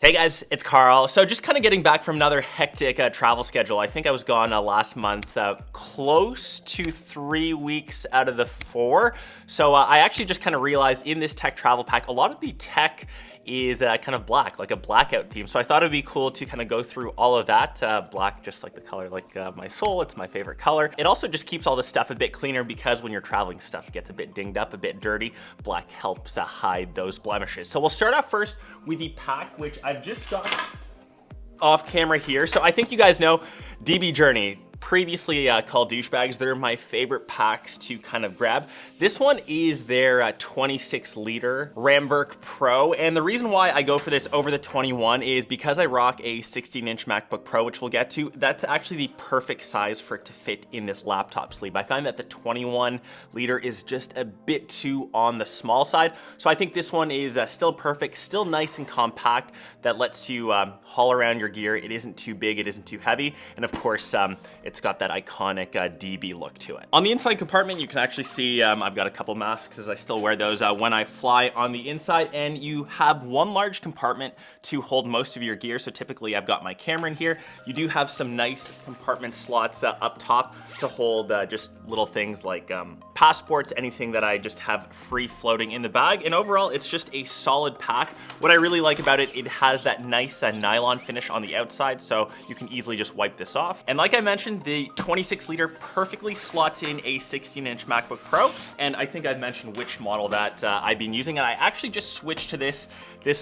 Hey guys, it's Carl. So just kind of getting back from another hectic travel schedule. I think I was gone last month, close to 3 weeks out of the 4. So I actually just kind of realized in this tech travel pack, a lot of the tech is kind of black, like a blackout theme. So I thought it'd be cool to kind of go through all of that. Black, just like the color, like my soul, it's my favorite color. It also just keeps all the stuff a bit cleaner because when you're traveling, stuff gets a bit dinged up, a bit dirty. Black helps hide those blemishes. So we'll start off first with the pack, which I've just got off camera here. So I think you guys know DB Journey, previously called douchebags. They're my favorite packs to kind of grab. This one is their 26 liter Ramverk Pro, and the reason why I go for this over the 21 is because I rock a 16-inch MacBook Pro, which we'll get to. That's actually the perfect size for it to fit in this laptop sleeve. I find that the 21 liter is just a bit too on the small side, so I think this one is still perfect, still nice and compact, that lets you haul around your gear. It isn't too big, it isn't too heavy, and of course it's got that iconic DB look to it. On the inside compartment, you can actually see I've got a couple masks as I still wear those when I fly on the inside, and you have one large compartment to hold most of your gear. So typically I've got my camera in here. You do have some nice compartment slots up top to hold just little things like passports, anything that I just have free floating in the bag. And overall, it's just a solid pack. What I really like about it, it has that nice nylon finish on the outside, so you can easily just wipe this off. And like I mentioned, the 26 liter perfectly slots in a 16-inch MacBook Pro, and I think I've mentioned which model that I've been using, and I actually just switched to this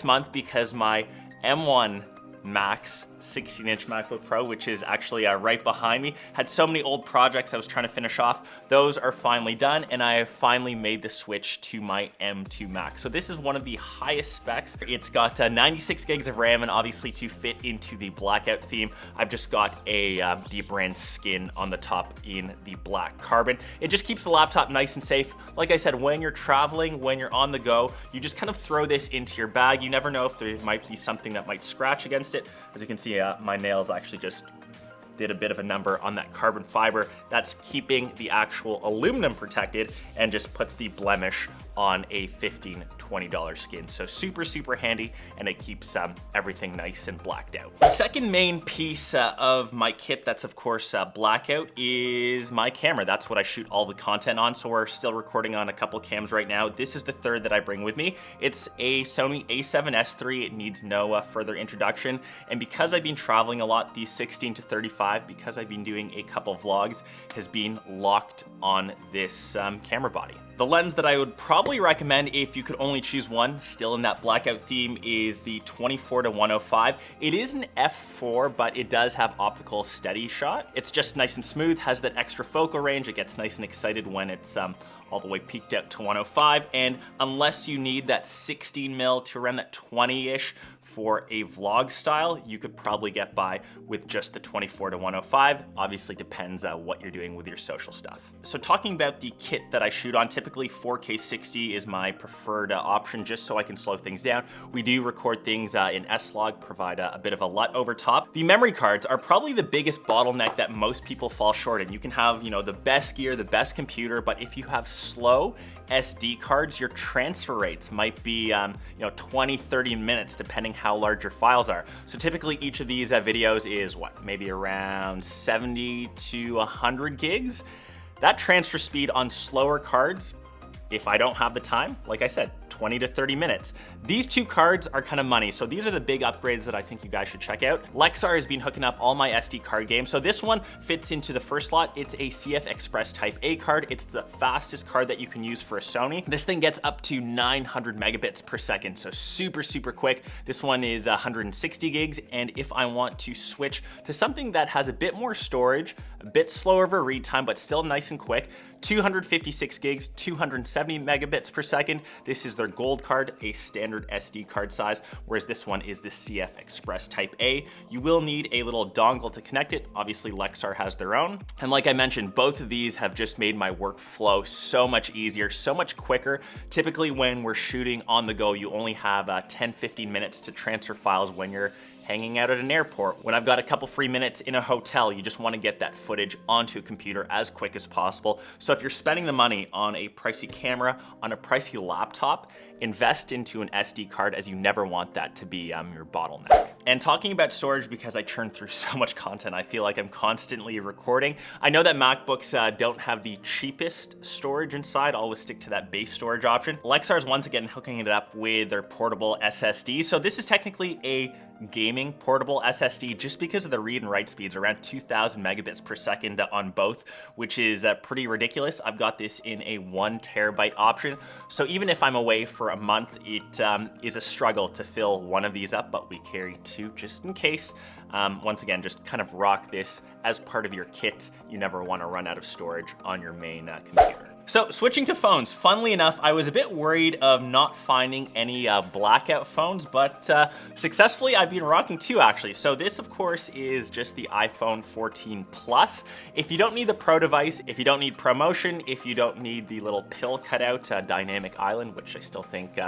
month because my M1 Max 16-inch MacBook Pro, which is actually right behind me, had so many old projects I was trying to finish off. Those are finally done, and I have finally made the switch to my M2 Max. So this is one of the highest specs. It's got 96 gigs of RAM, and obviously to fit into the blackout theme, I've just got a the brand skin on the top in the black carbon. It just keeps the laptop nice and safe. Like I said, when you're traveling, when you're on the go, you just kind of throw this into your bag. You never know if there might be something that might scratch against it. As you can see, my nails actually just did a bit of a number on that carbon fiber. That's keeping the actual aluminum protected and just puts the blemish on a $15, $20 skin. So super, super handy, and it keeps everything nice and blacked out. The second main piece of my kit that's of course blackout is my camera. That's what I shoot all the content on. So we're still recording on a couple cams right now. This is the third that I bring with me. It's a Sony a7S III. It needs no further introduction. And because I've been traveling a lot, the 16 to 35, because I've been doing a couple vlogs, has been locked on this camera body. The lens that I would probably recommend if you could only choose one, still in that blackout theme, is the 24 to 105. It is an f4, but it does have optical steady shot. It's just nice and smooth, has that extra focal range. It gets nice and excited when it's all the way peaked out to 105. And unless you need that 16 mil to around that 20-ish for a vlog style, you could probably get by with just the 24 to 105. Obviously depends what you're doing with your social stuff. So talking about the kit that I shoot on, typically 4K 60 is my preferred option, just so I can slow things down. We do record things in S-Log, provide a bit of a LUT over top. The memory cards are probably the biggest bottleneck that most people fall short in. You can have, you know, the best gear, the best computer, but if you have slow SD cards, your transfer rates might be 20, 30 minutes depending how large your files are. So typically each of these videos is what, maybe around 70 to 100 gigs. That transfer speed on slower cards, if I don't have the time, like I said, 20 to 30 minutes. These two cards are kind of money, so these are the big upgrades that I think you guys should check out. Lexar has been hooking up all my SD card games, so this one fits into the first slot. It's a CF Express Type A card. It's the fastest card that you can use for a Sony. This thing gets up to 900 megabits per second, so super, super quick. This one is 160 gigs, and if I want to switch to something that has a bit more storage, a bit slower of a read time, but still nice and quick, 256 gigs, 270 megabits per second. This is their gold card, a standard SD card size, whereas this one is the CF Express Type A. You will need a little dongle to connect it. Obviously, Lexar has their own. And like I mentioned, both of these have just made my workflow so much easier, so much quicker. Typically, when we're shooting on the go, you only have 10, 15 minutes to transfer files when you're hanging out at an airport. When I've got a couple free minutes in a hotel, you just want to get that footage onto a computer as quick as possible. So if you're spending the money on a pricey camera, on a pricey laptop, invest into an SD card, as you never want that to be your bottleneck. And talking about storage, because I churn through so much content, I feel like I'm constantly recording. I know that MacBooks don't have the cheapest storage inside. I'll always stick to that base storage option. Lexar is once again hooking it up with their portable SSD. So this is technically a gaming portable SSD just because of the read and write speeds, around 2000 megabits per second on both, which is pretty ridiculous. I've got this in a 1 terabyte option. So even if I'm away for a month, it is a struggle to fill one of these up, but we carry 2 just in case. Once again, just kind of rock this as part of your kit. You never want to run out of storage on your main computer. So switching to phones, funnily enough, I was a bit worried of not finding any blackout phones, but successfully I've been rocking 2 actually. So this of course is just the iPhone 14 Plus. If you don't need the Pro device, if you don't need ProMotion, if you don't need the little pill cutout Dynamic Island, which I still think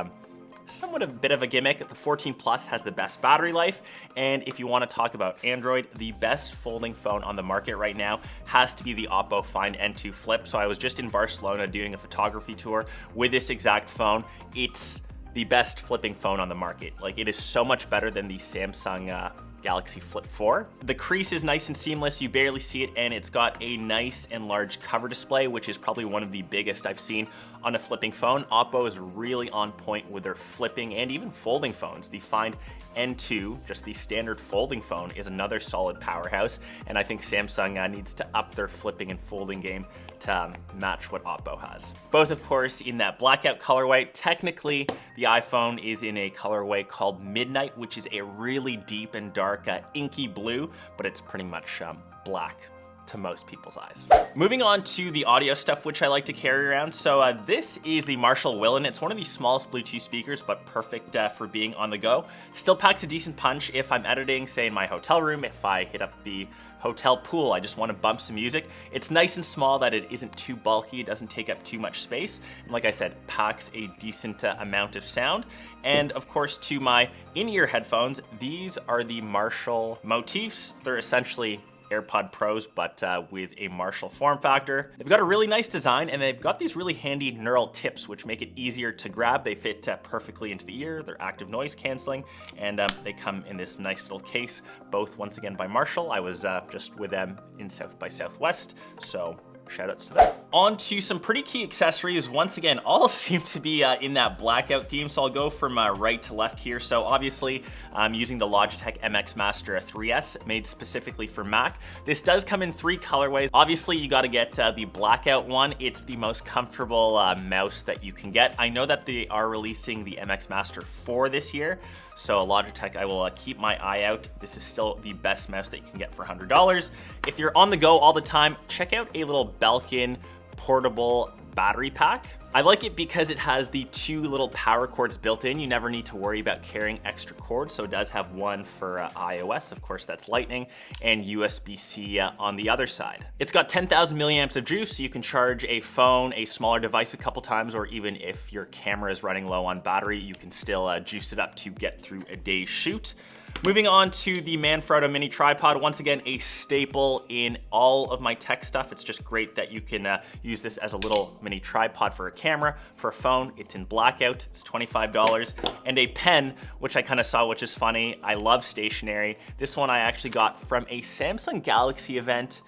somewhat a bit of a gimmick, the 14 Plus has the best battery life. And if you want to talk about Android, the best folding phone on the market right now has to be the Oppo Find N2 Flip. So I was just in Barcelona doing a photography tour with this exact phone. It's the best flipping phone on the market. Like, it is so much better than the Samsung Galaxy Flip 4. The crease is nice and seamless, you barely see it, and it's got a nice and large cover display, which is probably one of the biggest I've seen on a flipping phone. Oppo is really on point with their flipping and even folding phones. The Find N2, just the standard folding phone, is another solid powerhouse, and I think Samsung needs to up their flipping and folding game to match what Oppo has. Both, of course, in that blackout colorway. Technically, the iPhone is in a colorway called Midnight, which is a really deep and dark inky blue, but it's pretty much black to most people's eyes. Moving on to the audio stuff, which I like to carry around. So this is the Marshall Willen. It's one of the smallest Bluetooth speakers, but perfect for being on the go. Still packs a decent punch if I'm editing, say in my hotel room, if I hit up the hotel pool, I just want to bump some music. It's nice and small that it isn't too bulky, it doesn't take up too much space. And like I said, packs a decent amount of sound. And of course, to my in-ear headphones, these are the Marshall Motifs. They're essentially AirPod Pros, but with a Marshall form factor. They've got a really nice design, and they've got these really handy neural tips, which make it easier to grab. They fit perfectly into the ear. They're active noise canceling, and they come in this nice little case, both once again by Marshall. I was just with them in South by Southwest, so shoutouts to them. On to some pretty key accessories. Once again, all seem to be in that blackout theme, so I'll go from right to left here. So obviously, I'm using the Logitech MX Master 3S, made specifically for Mac. This does come in 3 colorways. Obviously, you got to get the blackout one. It's the most comfortable mouse that you can get. I know that they are releasing the MX Master 4 this year, so Logitech, I will keep my eye out. This is still the best mouse that you can get for $100. If you're on the go all the time, check out a little Belkin portable battery pack. I like it because it has the 2 little power cords built in. You never need to worry about carrying extra cords. So it does have one for iOS, of course that's Lightning, and USB-C on the other side. It's got 10,000 milliamps of juice, so you can charge a phone, a smaller device a couple times, or even if your camera is running low on battery, you can still juice it up to get through a day's shoot. Moving on to the Manfrotto mini tripod. Once again, a staple in all of my tech stuff. It's just great that you can use this as a little mini tripod for a camera. For a phone, it's in blackout, it's $25. And a pen, which I kind of saw, which is funny. I love stationery. This one I actually got from a Samsung Galaxy event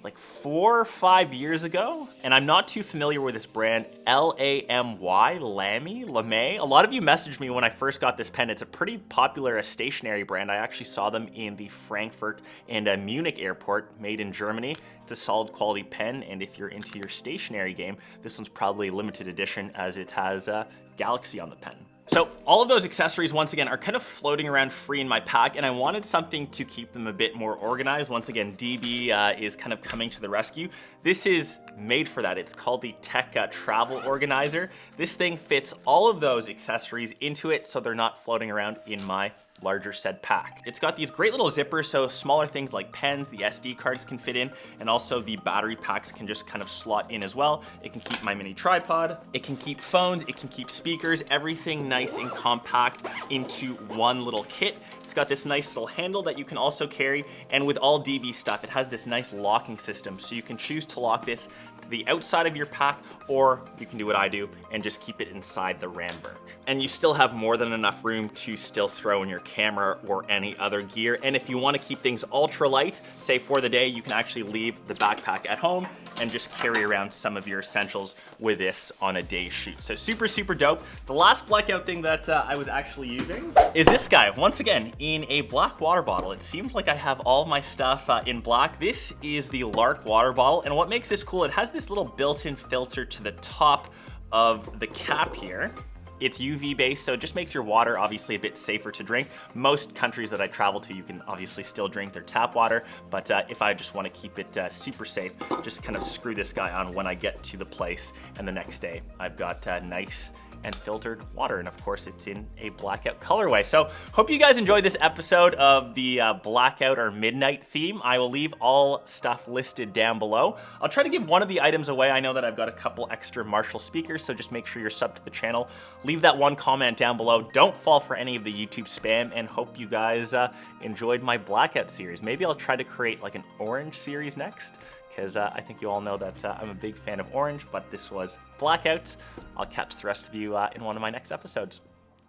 like 4 or 5 years ago, and I'm not too familiar with this brand, L-A-M-Y, Lamy. A lot of you messaged me when I first got this pen. It's a pretty popular stationary brand. I actually saw them in the Frankfurt and Munich airport, made in Germany. It's a solid quality pen, and if you're into your stationary game, this one's probably limited edition as it has Galaxy on the pen. So all of those accessories, once again, are kind of floating around free in my pack, and I wanted something to keep them a bit more organized. Once again, DB is kind of coming to the rescue. This is made for that. It's called the Tech Travel Organizer. This thing fits all of those accessories into it, so they're not floating around in my larger said pack. It's got these great little zippers, so smaller things like pens, the SD cards can fit in, and also the battery packs can just kind of slot in as well. It can keep my mini tripod, it can keep phones, it can keep speakers, everything nice and compact into one little kit. It's got this nice little handle that you can also carry, and with all DV stuff, it has this nice locking system, so you can choose to lock this to the outside of your pack, or you can do what I do and just keep it inside the Ramberg. And you still have more than enough room to still throw in your camera or any other gear. And if you want to keep things ultra light, say for the day, you can actually leave the backpack at home and just carry around some of your essentials with this on a day shoot. So super, super dope. The last Blackout thing that I was actually using is this guy, once again, in a black water bottle. It seems like I have all my stuff in black. This is the Lark water bottle, and what makes this cool, it has this little built-in filter to the top of the cap here. It's UV based, so it just makes your water obviously a bit safer to drink. Most countries that I travel to, you can obviously still drink their tap water, but if I just want to keep it super safe, just kind of screw this guy on when I get to the place, and the next day I've got nice and filtered water, and of course it's in a Blackout colorway. So hope you guys enjoyed this episode of the Blackout or Midnight theme. I will leave all stuff listed down below. I'll try to give one of the items away. I know that I've got a couple extra Marshall speakers, so just make sure you're subbed to the channel. Leave that one comment down below. Don't fall for any of the YouTube spam, and hope you guys enjoyed my Blackout series. Maybe I'll try to create like an orange series next, because I think you all know that I'm a big fan of orange, but this was Blackout. I'll catch the rest of you in one of my next episodes.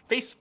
Peace.